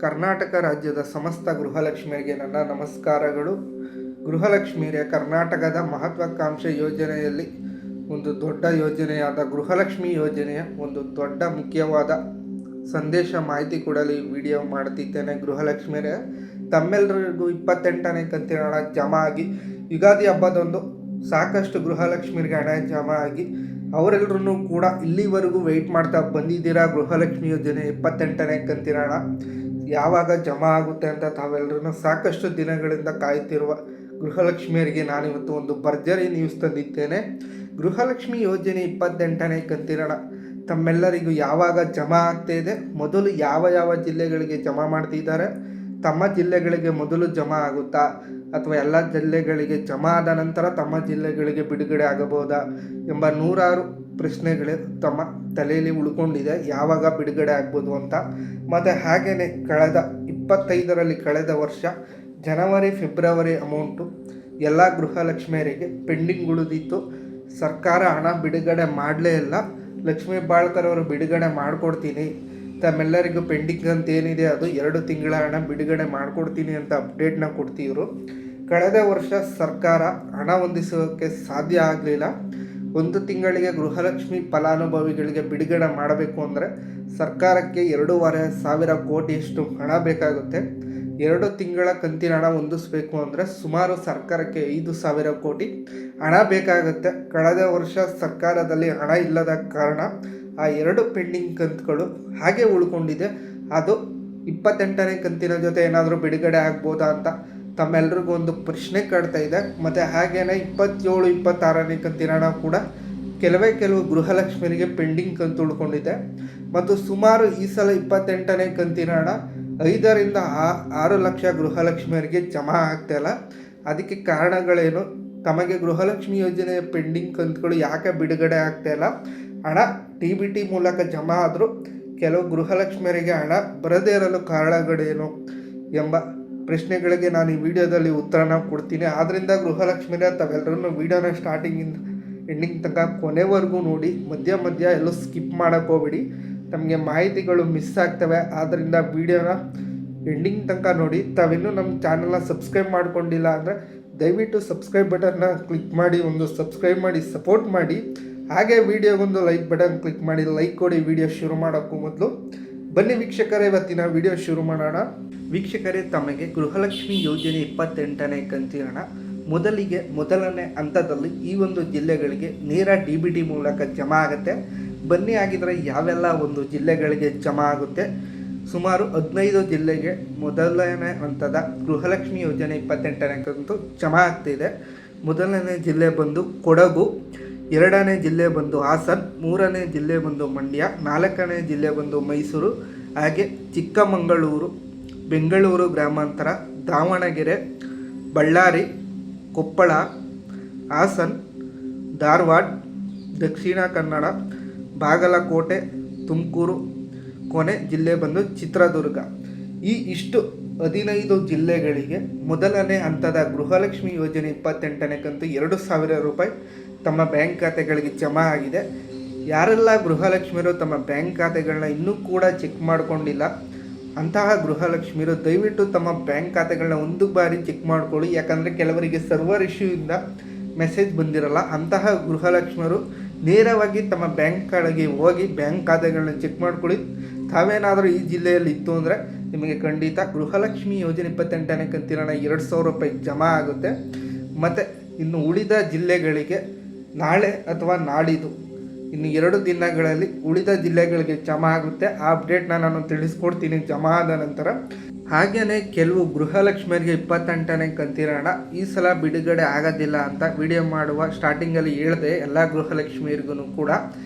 ಕರ್ನಾಟಕ ರಾಜ್ಯದ ಸಮಸ್ತ ಗೃಹಲಕ್ಷ್ಮಿಯರಿಗೆ ನನ್ನ ನಮಸ್ಕಾರಗಳು. ಗೃಹಲಕ್ಷ್ಮಿಯರೇ, ಕರ್ನಾಟಕದ ಮಹತ್ವಾಕಾಂಕ್ಷೆ ಯೋಜನೆಯಲ್ಲಿ ಒಂದು ದೊಡ್ಡ ಯೋಜನೆಯಾದ ಗೃಹಲಕ್ಷ್ಮಿ ಯೋಜನೆಯ ಒಂದು ದೊಡ್ಡ ಮುಖ್ಯವಾದ ಸಂದೇಶ ಮಾಹಿತಿ ಕೊಡಲು ಈ ವಿಡಿಯೋ ಮಾಡುತ್ತಿದ್ದೇನೆ. ಗೃಹಲಕ್ಷ್ಮಿಯರೇ, ತಮ್ಮೆಲ್ಲರಿಗೂ 28ನೇ ಕಂತಿನ ಹಣ ಜಮಾ ಆಗಿ ಯುಗಾದಿ ಹಬ್ಬದಂದು ಸಾಕಷ್ಟು ಗೃಹಲಕ್ಷ್ಮಿಯರಿಗೆ ಹಣ ಜಮಾ ಆಗಿ ಅವರೆಲ್ಲರೂ ಕೂಡ ಇಲ್ಲಿವರೆಗೂ ವೆಯ್ಟ್ ಮಾಡ್ತಾ ಬಂದಿದ್ದೀರಾ. ಗೃಹಲಕ್ಷ್ಮಿ ಯೋಜನೆ 28ನೇ ಕಂತಿನ ಹಣ ಯಾವಾಗ ಜಮಾ ಆಗುತ್ತೆ ಅಂತ ತಾವೆಲ್ಲರೂ ಸಾಕಷ್ಟು ದಿನಗಳಿಂದ ಕಾಯುತ್ತಿರುವ ಗೃಹಲಕ್ಷ್ಮಿಯರಿಗೆ ನಾನಿವತ್ತು ಒಂದು ಭರ್ಜರಿ ನ್ಯೂಸ್ ತಂದಿದ್ದೇನೆ. ಗೃಹಲಕ್ಷ್ಮಿ ಯೋಜನೆ 28ನೇ ಕಂತಿನ ಹಣ ತಮ್ಮೆಲ್ಲರಿಗೂ ಯಾವಾಗ ಜಮಾ ಆಗ್ತಾಯಿದೆ, ಮೊದಲು ಯಾವ ಜಿಲ್ಲೆಗಳಿಗೆ ಜಮಾ ಮಾಡ್ತಿದ್ದಾರೆ, ತಮ್ಮ ಜಿಲ್ಲೆಗಳಿಗೆ ಮೊದಲು ಜಮಾ ಆಗುತ್ತಾ ಅಥವಾ ಎಲ್ಲ ಜಿಲ್ಲೆಗಳಿಗೆ ಜಮಾ ಆದ ನಂತರ ತಮ್ಮ ಜಿಲ್ಲೆಗಳಿಗೆ ಬಿಡುಗಡೆ ಆಗಬಹುದಾ ಎಂಬ ನೂರಾರು ಪ್ರಶ್ನೆಗಳು ತಮ್ಮ ತಲೆಯಲ್ಲಿ ಉಳ್ಕೊಂಡಿದೆ. ಯಾವಾಗ ಬಿಡುಗಡೆ ಆಗ್ಬೋದು ಅಂತ. ಮತ್ತು ಹಾಗೆಯೇ ಕಳೆದ ವರ್ಷ ಜನವರಿ ಫೆಬ್ರವರಿ ಅಮೌಂಟು ಎಲ್ಲ ಗೃಹಲಕ್ಷ್ಮಿಯರಿಗೆ ಪೆಂಡಿಂಗ್ ಉಳಿದಿತ್ತು. ಸರ್ಕಾರ ಹಣ ಬಿಡುಗಡೆ ಮಾಡಲೇ ಇಲ್ಲ. ಲಕ್ಷ್ಮೀ ಬಾಳ್ಕರ್ ಅವರು ಬಿಡುಗಡೆ ಮಾಡಿಕೊಡ್ತೀನಿ, ತಮ್ಮೆಲ್ಲರಿಗೂ ಪೆಂಡಿಂಗ್ ಅಂತ ಏನಿದೆ ಅದು 2 ತಿಂಗಳ ಹಣ ಬಿಡುಗಡೆ ಮಾಡಿಕೊಡ್ತೀನಿ ಅಂತ ಅಪ್ಡೇಟ್ನ ಕೊಡ್ತಿದ್ರು. ಕಳೆದ ವರ್ಷ ಸರ್ಕಾರ ಹಣ ಹೊಂದಿಸೋಕ್ಕೆ ಸಾಧ್ಯ ಆಗಲಿಲ್ಲ. 1 ತಿಂಗಳಿಗೆ ಗೃಹಲಕ್ಷ್ಮಿ ಫಲಾನುಭವಿಗಳಿಗೆ ಬಿಡುಗಡೆ ಮಾಡಬೇಕು ಅಂದರೆ ಸರ್ಕಾರಕ್ಕೆ 2,500 ಕೋಟಿಯಷ್ಟು ಹಣ ಬೇಕಾಗುತ್ತೆ. 2 ತಿಂಗಳ ಕಂತಿನ ಹಣ ಹೊಂದಿಸಬೇಕು ಅಂದರೆ ಸುಮಾರು ಸರ್ಕಾರಕ್ಕೆ 5,000 ಕೋಟಿ ಹಣ ಬೇಕಾಗುತ್ತೆ. ಕಳೆದ ವರ್ಷ ಸರ್ಕಾರದಲ್ಲಿ ಹಣ ಇಲ್ಲದ ಕಾರಣ ಆ 2 ಪೆಂಡಿಂಗ್ ಕಂತುಗಳು ಹಾಗೆ ಉಳ್ಕೊಂಡಿದೆ. ಅದು 28ನೇ ಕಂತಿನ ಜೊತೆ ಏನಾದರೂ ಬಿಡುಗಡೆ ಆಗ್ಬೋದಾ ಅಂತ ತಮ್ಮೆಲ್ರಿಗೂ ಒಂದು ಪ್ರಶ್ನೆ ಕಾಡ್ತಾ ಇದೆ. ಮತ್ತು ಹಾಗೆಯೇ 27, 26ನೇ ಕಂತಿನ ಹಣ ಕೂಡ ಕೆಲವು ಗೃಹಲಕ್ಷ್ಮಿಯರಿಗೆ ಪೆಂಡಿಂಗ್ ಕಂತು ಉಳ್ಕೊಂಡಿದೆ. ಮತ್ತು ಸುಮಾರು ಈ ಸಲ 28ನೇ ಕಂತಿನ ಹಣ 5 ರಿಂದ 6 ಲಕ್ಷ ಗೃಹಲಕ್ಷ್ಮಿಯರಿಗೆ ಜಮಾ ಆಗ್ತಾಯಿಲ್ಲ. ಅದಕ್ಕೆ ಕಾರಣಗಳೇನು, ತಮಗೆ ಗೃಹಲಕ್ಷ್ಮಿ ಯೋಜನೆಯ ಪೆಂಡಿಂಗ್ ಕಂತುಗಳು ಯಾಕೆ ಬಿಡುಗಡೆ ಆಗ್ತಾಯಿಲ್ಲ, ಹಣ TBT ಮೂಲಕ ಜಮಾ ಆದರೂ ಕೆಲವು ಗೃಹಲಕ್ಷ್ಮಿಯರಿಗೆ ಹಣ ಬರದೇ ಇರಲು ಕಾರಣಗಳೇನು ಎಂಬ ಪ್ರಶ್ನೆಗಳಿಗೆ ನಾನು ಈ ವಿಡಿಯೋದಲ್ಲಿ ಉತ್ತರನ ಕೊಡ್ತೀನಿ. ಆದ್ದರಿಂದ ಗೃಹಲಕ್ಷ್ಮಿಯರೇ, ತಾವೆಲ್ಲರೂ ವಿಡಿಯೋನ ಸ್ಟಾರ್ಟಿಂಗಿಂದ ಎಂಡಿಂಗ್ ತನಕ ಕೊನೆವರೆಗೂ ನೋಡಿ. ಮಧ್ಯ ಎಲ್ಲೂ ಸ್ಕಿಪ್ ಮಾಡೋಕ್ಕೆ ಹೋಗ್ಬೇಡಿ, ತಮಗೆ ಮಾಹಿತಿಗಳು ಮಿಸ್ ಆಗ್ತವೆ. ಆದ್ದರಿಂದ ವಿಡಿಯೋನ ಎಂಡಿಂಗ್ ತನಕ ನೋಡಿ. ತಾವಿನ್ನೂ ನಮ್ಮ ಚಾನಲ್ನ ಸಬ್ಸ್ಕ್ರೈಬ್ ಮಾಡ್ಕೊಂಡಿಲ್ಲ ಅಂದರೆ ದಯವಿಟ್ಟು ಸಬ್ಸ್ಕ್ರೈಬ್ ಬಟನ್ನ ಕ್ಲಿಕ್ ಮಾಡಿ ಒಂದು ಸಬ್ಸ್ಕ್ರೈಬ್ ಮಾಡಿ ಸಪೋರ್ಟ್ ಮಾಡಿ. ಹಾಗೆ ವಿಡಿಯೋಗೊಂದು ಲೈಕ್ ಬಟನ್ ಕ್ಲಿಕ್ ಮಾಡಿ ಲೈಕ್ ಕೊಡಿ. ವಿಡಿಯೋ ಶುರು ಮಾಡೋಕ್ಕೂ ಮೊದಲು ಬನ್ನಿ ವೀಕ್ಷಕರೇ, ಇವತ್ತಿನ ವಿಡಿಯೋ ಶುರು ಮಾಡೋಣ. ವೀಕ್ಷಕರೇ, ತಮಗೆ ಗೃಹಲಕ್ಷ್ಮಿ ಯೋಜನೆ 28ನೇ ಕಂತಿನ ಹಣ ಮೊದಲನೇ ಹಂತದಲ್ಲಿ ಈ ಒಂದು ಜಿಲ್ಲೆಗಳಿಗೆ ನೇರ DBT ಮೂಲಕ ಜಮಾ ಆಗುತ್ತೆ. ಬನ್ನಿ, ಆಗಿದ್ರೆ ಯಾವೆಲ್ಲ ಒಂದು ಜಿಲ್ಲೆಗಳಿಗೆ ಜಮಾ ಆಗುತ್ತೆ. ಸುಮಾರು 15 ಜಿಲ್ಲೆಗೆ ಮೊದಲನೇ ಹಂತದ ಗೃಹಲಕ್ಷ್ಮಿ ಯೋಜನೆ 28ನೇ ಕಂತು ಜಮಾ ಆಗ್ತಿದೆ. ಮೊದಲನೇ ಜಿಲ್ಲೆ ಬಂದು ಕೊಡಗು, 2ನೇ ಜಿಲ್ಲೆ ಬಂದು ಹಾಸನ್, 3ನೇ ಜಿಲ್ಲೆ ಬಂದು ಮಂಡ್ಯ, 4ನೇ ಜಿಲ್ಲೆ ಬಂದು ಮೈಸೂರು, ಹಾಗೆ ಚಿಕ್ಕಮಗಳೂರು, ಬೆಂಗಳೂರು ಗ್ರಾಮಾಂತರ, ದಾವಣಗೆರೆ, ಬಳ್ಳಾರಿ, ಕೊಪ್ಪಳ, ಹಾಸನ್, ಧಾರವಾಡ, ದಕ್ಷಿಣ ಕನ್ನಡ, ಬಾಗಲಕೋಟೆ, ತುಮಕೂರು, ಕೊನೆ ಜಿಲ್ಲೆ ಬಂದು ಚಿತ್ರದುರ್ಗ. ಇಷ್ಟು 15 ಜಿಲ್ಲೆಗಳಿಗೆ ಮೊದಲನೇ ಹಂತದ ಗೃಹಲಕ್ಷ್ಮಿ ಯೋಜನೆ 28ನೇ ಕಂತು 2,000 ರೂಪಾಯಿ ತಮ್ಮ ಬ್ಯಾಂಕ್ ಖಾತೆಗಳಿಗೆ ಜಮಾ ಆಗಿದೆ. ಯಾರೆಲ್ಲ ಗೃಹಲಕ್ಷ್ಮಿಯರು ತಮ್ಮ ಬ್ಯಾಂಕ್ ಖಾತೆಗಳನ್ನ ಇನ್ನೂ ಕೂಡ ಚೆಕ್ ಮಾಡ್ಕೊಂಡಿಲ್ಲ, ಅಂತಹ ಗೃಹಲಕ್ಷ್ಮಿಯರು ದಯವಿಟ್ಟು ತಮ್ಮ ಬ್ಯಾಂಕ್ ಖಾತೆಗಳನ್ನ ಒಂದು ಬಾರಿ ಚೆಕ್ ಮಾಡ್ಕೊಳ್ಳಿ. ಯಾಕಂದರೆ ಕೆಲವರಿಗೆ ಸರ್ವರ್ ಇಶ್ಯೂಯಿಂದ ಮೆಸೇಜ್ ಬಂದಿರಲ್ಲ. ಅಂತಹ ಗೃಹಲಕ್ಷ್ಮಿಯರು ನೇರವಾಗಿ ತಮ್ಮ ಬ್ಯಾಂಕ್ ಕಡೆಗೆ ಹೋಗಿ ಬ್ಯಾಂಕ್ ಖಾತೆಗಳನ್ನ ಚೆಕ್ ಮಾಡ್ಕೊಳ್ಳಿ. ತಾವೇನಾದರೂ ಈ ಜಿಲ್ಲೆಯಲ್ಲಿ ಇತ್ತು ಅಂದರೆ ನಿಮಗೆ ಖಂಡಿತ ಗೃಹಲಕ್ಷ್ಮಿ ಯೋಜನೆ 28ನೇ ಕಂತಿನ ಹಣ 2,000 ರೂಪಾಯಿ ಜಮಾ ಆಗುತ್ತೆ. ಮತ್ತು ಇನ್ನು ಉಳಿದ ಜಿಲ್ಲೆಗಳಿಗೆ ನಾಳೆ ಅಥವಾ ನಾಡಿದ್ದು ಇನ್ನು 2 ದಿನಗಳಲ್ಲಿ ಉಳಿದ ಜಿಲ್ಲೆಗಳಿಗೆ ಜಮಾ ಆಗುತ್ತೆ. ಆ ಅಪ್ಡೇಟ್ನ ನಾನು ತಿಳಿಸ್ಕೊಡ್ತೀನಿ ಜಮಾ ಆದ ನಂತರ. ಹಾಗೆಯೇ ಕೆಲವು ಗೃಹಲಕ್ಷ್ಮಿಯರಿಗೆ 28ನೇ ಕಂತಿನ ಹಣ ಈ ಸಲ ಬಿಡುಗಡೆ ಆಗೋದಿಲ್ಲ ಅಂತ ವಿಡಿಯೋ ಮಾಡುವ ಸ್ಟಾರ್ಟಿಂಗಲ್ಲಿ ಹೇಳಿದೆ. ಎಲ್ಲ ಗೃಹಲಕ್ಷ್ಮಿಯರಿಗೂ ಕೂಡ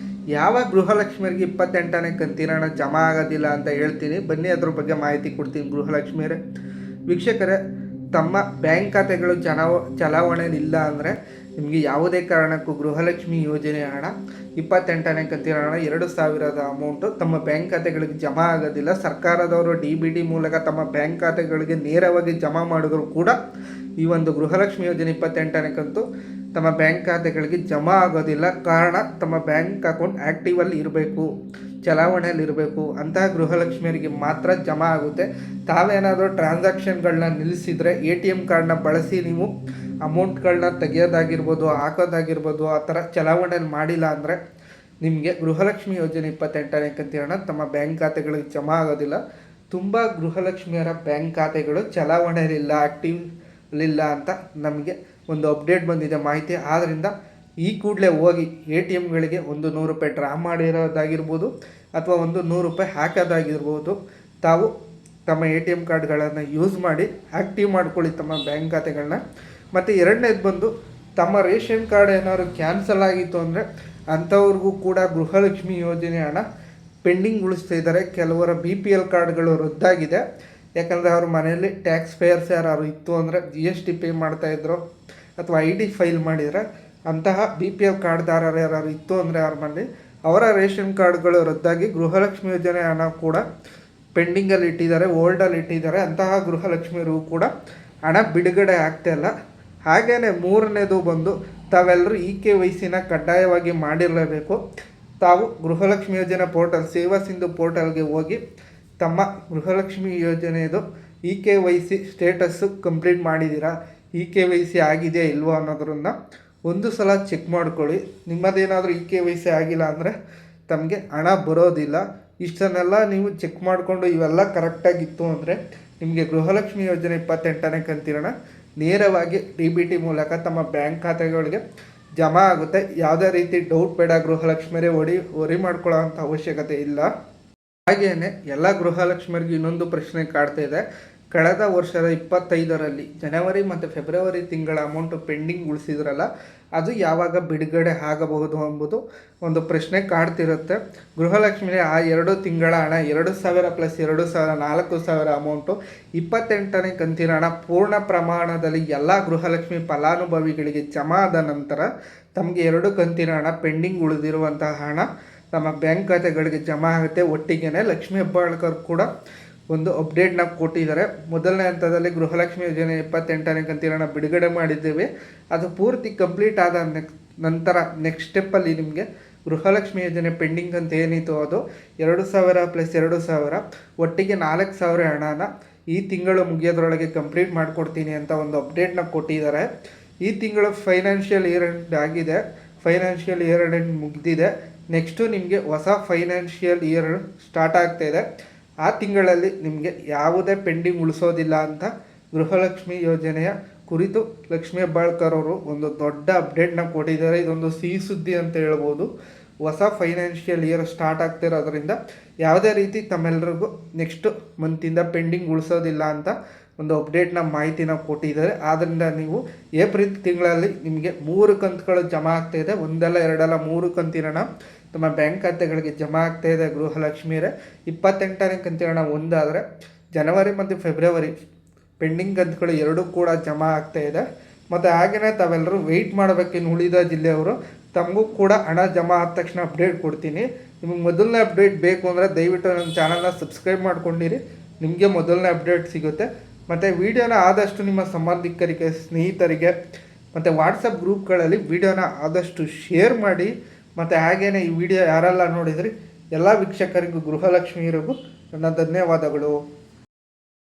ಯಾವ ಗೃಹಲಕ್ಷ್ಮಿಯರಿಗೆ 28ನೇ ಕಂತಿನ ಹಣ ಜಮಾ ಆಗೋದಿಲ್ಲ ಅಂತ ಹೇಳ್ತೀನಿ. ಬನ್ನಿ, ಅದ್ರ ಬಗ್ಗೆ ಮಾಹಿತಿ ಕೊಡ್ತೀನಿ. ಗೃಹಲಕ್ಷ್ಮಿಯರೇ, ವೀಕ್ಷಕರೇ, ತಮ್ಮ ಬ್ಯಾಂಕ್ ಖಾತೆಗಳು ಚಲಾವಣೆ ಇಲ್ಲ ಅಂದರೆ ನಿಮಗೆ ಯಾವುದೇ ಕಾರಣಕ್ಕೂ ಗೃಹಲಕ್ಷ್ಮಿ ಯೋಜನೆ ಹಣ 28ನೇ ಕಂತಿನ ಹಣ 2,000 ಅಮೌಂಟು ತಮ್ಮ ಬ್ಯಾಂಕ್ ಖಾತೆಗಳಿಗೆ ಜಮಾ ಆಗೋದಿಲ್ಲ. ಸರ್ಕಾರದವರು DBT ಮೂಲಕ ತಮ್ಮ ಬ್ಯಾಂಕ್ ಖಾತೆಗಳಿಗೆ ನೇರವಾಗಿ ಜಮಾ ಮಾಡಿದ್ರು ಕೂಡ ಈ ಒಂದು ಗೃಹಲಕ್ಷ್ಮಿ ಯೋಜನೆ 28ನೇ ಕಂತು ತಮ್ಮ ಬ್ಯಾಂಕ್ ಖಾತೆಗಳಿಗೆ ಜಮಾ ಆಗೋದಿಲ್ಲ. ಕಾರಣ, ತಮ್ಮ ಬ್ಯಾಂಕ್ ಅಕೌಂಟ್ ಆ್ಯಕ್ಟಿವಲ್ಲಿ ಇರಬೇಕು. ಚಲಾವಣೆಯಲ್ಲಿರಬೇಕು. ಅಂತಹ ಗೃಹಲಕ್ಷ್ಮಿಯರಿಗೆ ಮಾತ್ರ ಜಮಾ ಆಗುತ್ತೆ. ತಾವೇನಾದರೂ ಟ್ರಾನ್ಸಾಕ್ಷನ್ಗಳನ್ನ ನಿಲ್ಲಿಸಿದರೆ ATM ಕಾರ್ಡ್ನ ಬಳಸಿ ನೀವು ಅಮೌಂಟ್ಗಳನ್ನ ತೆಗೆಯೋದಾಗಿರ್ಬೋದು, ಹಾಕೋದಾಗಿರ್ಬೋದು, ಆ ಥರ ಚಲಾವಣೆಯಲ್ಲಿ ಮಾಡಿಲ್ಲ ಅಂದರೆ ನಿಮಗೆ ಗೃಹಲಕ್ಷ್ಮಿ ಯೋಜನೆ 28ನೇ ಕಂತಿನ ಹಣ ತಮ್ಮ ಬ್ಯಾಂಕ್ ಖಾತೆಗಳಿಗೆ ಜಮಾ ಆಗೋದಿಲ್ಲ. ತುಂಬ ಗೃಹಲಕ್ಷ್ಮಿಯರ ಬ್ಯಾಂಕ್ ಖಾತೆಗಳು ಚಲಾವಣೆಯಲ್ಲಿಲ್ಲ, ಆ್ಯಕ್ಟಿವ್ಲಿಲ್ಲ ಅಂತ ನಮಗೆ ಒಂದು ಅಪ್ಡೇಟ್ ಬಂದಿದೆ ಮಾಹಿತಿ. ಆದ್ದರಿಂದ ಈ ಕೂಡಲೇ ಹೋಗಿ ATMಗಳಿಗೆ ಒಂದು 100 ರೂಪಾಯಿ ಡ್ರಾ ಮಾಡಿರೋದಾಗಿರ್ಬೋದು ಅಥವಾ ಒಂದು 100 ರೂಪಾಯಿ ಹಾಕೋದಾಗಿರ್ಬೋದು, ತಾವು ತಮ್ಮ ATM ಕಾರ್ಡ್ಗಳನ್ನು ಯೂಸ್ ಮಾಡಿ ಆ್ಯಕ್ಟಿವ್ ಮಾಡ್ಕೊಳ್ಳಿ ತಮ್ಮ ಬ್ಯಾಂಕ್ ಖಾತೆಗಳನ್ನ. ಮತ್ತು ಎರಡನೇದು ಬಂದು ತಮ್ಮ ರೇಷನ್ ಕಾರ್ಡ್ ಏನಾದ್ರು ಕ್ಯಾನ್ಸಲ್ ಆಗಿತ್ತು ಅಂದರೆ ಅಂಥವ್ರಿಗೂ ಕೂಡ ಗೃಹಲಕ್ಷ್ಮಿ ಯೋಜನೆ ಹಣ ಪೆಂಡಿಂಗ್ ಉಳಿಸ್ತಾ ಇದ್ದಾರೆ. ಕೆಲವರ BPL ಕಾರ್ಡ್ಗಳು ರದ್ದಾಗಿದೆ. ಯಾಕಂದರೆ ಅವ್ರ ಮನೆಯಲ್ಲಿ ಟ್ಯಾಕ್ಸ್ ಪೇಯರ್ಸ್ ಯಾರು ಇತ್ತು ಅಂದರೆ GST ಪೇ ಮಾಡ್ತಾಯಿದ್ರು ಅಥವಾ ID ಫೈಲ್ ಮಾಡಿದರೆ ಅಂತಹ BPL ಕಾರ್ಡ್ದಾರರು ಯಾರು ಇತ್ತು ಅಂದರೆ ಅವ್ರ ಮನೇಲಿ ಅವರ ರೇಷನ್ ಕಾರ್ಡ್ಗಳು ರದ್ದಾಗಿ ಗೃಹಲಕ್ಷ್ಮಿ ಯೋಜನೆ ಹಣ ಕೂಡ ಪೆಂಡಿಂಗಲ್ಲಿ ಇಟ್ಟಿದ್ದಾರೆ, ಹೋಲ್ಡಲ್ಲಿ ಇಟ್ಟಿದ್ದಾರೆ. ಅಂತಹ ಗೃಹಲಕ್ಷ್ಮಿಯರಿಗೂ ಕೂಡ ಹಣ ಬಿಡುಗಡೆ ಆಗ್ತಾಯಿಲ್ಲ. ಹಾಗೆಯೇ ಮೂರನೇದು ಬಂದು ತಾವೆಲ್ಲರೂ KYCನ ಕಡ್ಡಾಯವಾಗಿ ಮಾಡಿರಲೇಬೇಕು. ತಾವು ಗೃಹಲಕ್ಷ್ಮಿ ಯೋಜನೆ ಪೋರ್ಟಲ್ ಸೇವಾ ಸಿಂಧು ಪೋರ್ಟಲ್ಗೆ ಹೋಗಿ ತಮ್ಮ ಗೃಹಲಕ್ಷ್ಮಿ ಯೋಜನೆಯದು KYC ಸ್ಟೇಟಸ್ಸು ಕಂಪ್ಲೀಟ್ ಮಾಡಿದ್ದೀರಾ, KYC ಆಗಿದೆಯಾ ಇಲ್ವೋ ಅನ್ನೋದ್ರನ್ನ ಒಂದು ಸಲ ಚೆಕ್ ಮಾಡ್ಕೊಳ್ಳಿ. ನಿಮ್ಮದೇನಾದರೂ KYC ಆಗಿಲ್ಲ ಅಂದರೆ ತಮಗೆ ಹಣ ಬರೋದಿಲ್ಲ. ಇಷ್ಟನ್ನೆಲ್ಲ ನೀವು ಚೆಕ್ ಮಾಡಿಕೊಂಡು ಇವೆಲ್ಲ ಕರೆಕ್ಟಾಗಿತ್ತು ಅಂದರೆ ನಿಮಗೆ ಗೃಹಲಕ್ಷ್ಮಿ ಯೋಜನೆ 28ನೇ ಕಂತಿನ ನೇರವಾಗಿ DBT ಮೂಲಕ ತಮ್ಮ ಬ್ಯಾಂಕ್ ಖಾತೆಗಳಿಗೆ ಜಮಾ ಆಗುತ್ತೆ. ಯಾವುದೇ ರೀತಿ ಡೌಟ್ ಬೇಡ, ಗೃಹಲಕ್ಷ್ಮಿಯರೇ ವರಿ ಮಾಡ್ಕೊಳ್ಳೋ ಅಂಥ ಅವಶ್ಯಕತೆ ಇಲ್ಲ. ಹಾಗೆಯೇ ಎಲ್ಲ ಗೃಹಲಕ್ಷ್ಮಿಯರಿಗೆ ಇನ್ನೊಂದು ಪ್ರಶ್ನೆ ಕಾಡ್ತಾ ಇದೆ. ಕಳೆದ ವರ್ಷದ 25ರಲ್ಲಿ ಜನವರಿ ಮತ್ತು ಫೆಬ್ರವರಿ ತಿಂಗಳ ಅಮೌಂಟು ಪೆಂಡಿಂಗ್ ಉಳಿಸಿದ್ರಲ್ಲ, ಅದು ಯಾವಾಗ ಬಿಡುಗಡೆ ಆಗಬಹುದು ಎಂಬುದು ಒಂದು ಪ್ರಶ್ನೆ ಕಾಡ್ತಿರುತ್ತೆ. ಗೃಹಲಕ್ಷ್ಮಿಗೆ ಆ 2 ತಿಂಗಳ ಹಣ 2,000 + 2,000 4,000 ಅಮೌಂಟು 28ನೇ ಕಂತಿನ ಹಣ ಪೂರ್ಣ ಪ್ರಮಾಣದಲ್ಲಿ ಎಲ್ಲ ಗೃಹಲಕ್ಷ್ಮಿ ಫಲಾನುಭವಿಗಳಿಗೆ ಜಮಾ ಆದ ನಂತರ ತಮಗೆ 2 ಕಂತಿನ ಹಣ ಪೆಂಡಿಂಗ್ ಉಳಿದಿರುವಂತಹ ಹಣ ತಮ್ಮ ಬ್ಯಾಂಕ್ ಖಾತೆಗಳಿಗೆ ಜಮಾ ಆಗುತ್ತೆ. ಒಟ್ಟಿಗೆ ಲಕ್ಷ್ಮೀ ಹೆಬ್ಬಾಳ್ಕರ್ ಕೂಡ ಒಂದು ಅಪ್ಡೇಟ್ನ ಕೊಟ್ಟಿದ್ದಾರೆ. ಮೊದಲನೇ ಹಂತದಲ್ಲಿ ಗೃಹಲಕ್ಷ್ಮಿ ಯೋಜನೆ 28ನೇ ಕಂತಿನ ಹಣ ಬಿಡುಗಡೆ ಮಾಡಿದ್ದೇವೆ. ಅದು ಪೂರ್ತಿ ಕಂಪ್ಲೀಟ್ ಆದ ನಂತರ ನೆಕ್ಸ್ಟ್ ಸ್ಟೆಪ್ಪಲ್ಲಿ ನಿಮಗೆ ಗೃಹಲಕ್ಷ್ಮಿ ಯೋಜನೆ ಪೆಂಡಿಂಗ್ ಅಂತ ಏನಿತ್ತು ಅದು 2,000 + 2,000 ಒಟ್ಟಿಗೆ 4,000 ಹಣನ ಈ ತಿಂಗಳು ಮುಗಿಯೋದ್ರೊಳಗೆ ಕಂಪ್ಲೀಟ್ ಮಾಡಿಕೊಡ್ತೀನಿ ಅಂತ ಒಂದು ಅಪ್ಡೇಟ್ನ ಕೊಟ್ಟಿದ್ದಾರೆ. ಈ ತಿಂಗಳು ಫೈನಾನ್ಷಿಯಲ್ ಇಯರ್ ಎಂಡ್ ಆಗಿದೆ, ಫೈನಾನ್ಷಿಯಲ್ ಇಯರ್ ಎಂಡ್ ಮುಗಿದಿದೆ. ನೆಕ್ಸ್ಟು ನಿಮಗೆ ಹೊಸ ಫೈನಾನ್ಷಿಯಲ್ ಇಯರ್ ಸ್ಟಾರ್ಟ್ ಆಗ್ತಾಯಿದೆ. ಆ ತಿಂಗಳಲ್ಲಿ ನಿಮಗೆ ಯಾವುದೇ ಪೆಂಡಿಂಗ್ ಉಳಿಸೋದಿಲ್ಲ ಅಂತ ಗೃಹಲಕ್ಷ್ಮಿ ಯೋಜನೆಯ ಕುರಿತು ಲಕ್ಷ್ಮೀ ಹೆಬ್ಬಾಳ್ಕರ್ ಅವರು ಒಂದು ದೊಡ್ಡ ಅಪ್ಡೇಟ್ನ ಕೊಟ್ಟಿದ್ದಾರೆ. ಇದೊಂದು ಸಿಹಿ ಸುದ್ದಿ ಅಂತ ಹೇಳ್ಬೋದು. ಹೊಸ ಫೈನಾನ್ಷಿಯಲ್ ಇಯರ್ ಸ್ಟಾರ್ಟ್ ಆಗ್ತಿರೋದ್ರಿಂದ ಯಾವುದೇ ರೀತಿ ತಮ್ಮೆಲ್ಲರಿಗೂ ನೆಕ್ಸ್ಟ್ ಮಂತಿಂದ ಪೆಂಡಿಂಗ್ ಉಳಿಸೋದಿಲ್ಲ ಅಂತ ಒಂದು ಅಪ್ಡೇಟ್ನ ಮಾಹಿತಿನ ಕೊಟ್ಟಿದ್ದಾರೆ. ಆದ್ದರಿಂದ ನೀವು ಏಪ್ರಿಲ್ ತಿಂಗಳಲ್ಲಿ ನಿಮಗೆ 3 ಕಂತುಗಳು ಜಮಾ ಆಗ್ತಾಯಿದೆ. ಒಂದಲ್ಲ ಎರಡಲ್ಲ 3 ಕಂತಿನ ಹಣ ತಮ್ಮ ಬ್ಯಾಂಕ್ ಖಾತೆಗಳಿಗೆ ಜಮಾ ಆಗ್ತಾಯಿದೆ. ಗೃಹಲಕ್ಷ್ಮಿಯರೇ 28ನೇ ಕಂತಿನ ಹಣ ಒಂದಾದರೆ ಜನವರಿ ಮತ್ತು ಫೆಬ್ರವರಿ ಪೆಂಡಿಂಗ್ ಕಂತುಗಳು 2 ಕೂಡ ಜಮಾ ಆಗ್ತಾಯಿದೆ. ಮತ್ತು ಹಾಗೆಯೇ ತಾವೆಲ್ಲರೂ ವೆಯ್ಟ್ ಮಾಡಬೇಕು. ಇನ್ನು ಉಳಿದ ಜಿಲ್ಲೆಯವರು ತಮಗೂ ಕೂಡ ಹಣ ಜಮಾ ಆದ ತಕ್ಷಣ ಅಪ್ಡೇಟ್ ಕೊಡ್ತೀನಿ. ನಿಮಗೆ ಮೊದಲನೇ ಅಪ್ಡೇಟ್ ಬೇಕು ಅಂದರೆ ದಯವಿಟ್ಟು ನನ್ನ ಚಾನಲ್ನ ಸಬ್ಸ್ಕ್ರೈಬ್ ಮಾಡ್ಕೊಂಡಿರಿ, ನಿಮಗೆ ಮೊದಲನೇ ಅಪ್ಡೇಟ್ ಸಿಗುತ್ತೆ. ಮತ್ತು ವಿಡಿಯೋನ ಆದಷ್ಟು ನಿಮ್ಮ ಸಂಬಂಧಿಕರಿಗೆ, ಸ್ನೇಹಿತರಿಗೆ ಮತ್ತು ವಾಟ್ಸಪ್ ಗ್ರೂಪ್ಗಳಲ್ಲಿ ವಿಡಿಯೋನ ಆದಷ್ಟು ಶೇರ್ ಮಾಡಿ. ಮತ್ತು ಹಾಗೆಯೇ ಈ ವಿಡಿಯೋ ಯಾರೆಲ್ಲ ನೋಡಿದ್ರಿ ಎಲ್ಲ ವೀಕ್ಷಕರಿಗೂ ಗೃಹಲಕ್ಷ್ಮಿಯರಿಗೂ ನನ್ನ ಧನ್ಯವಾದಗಳು.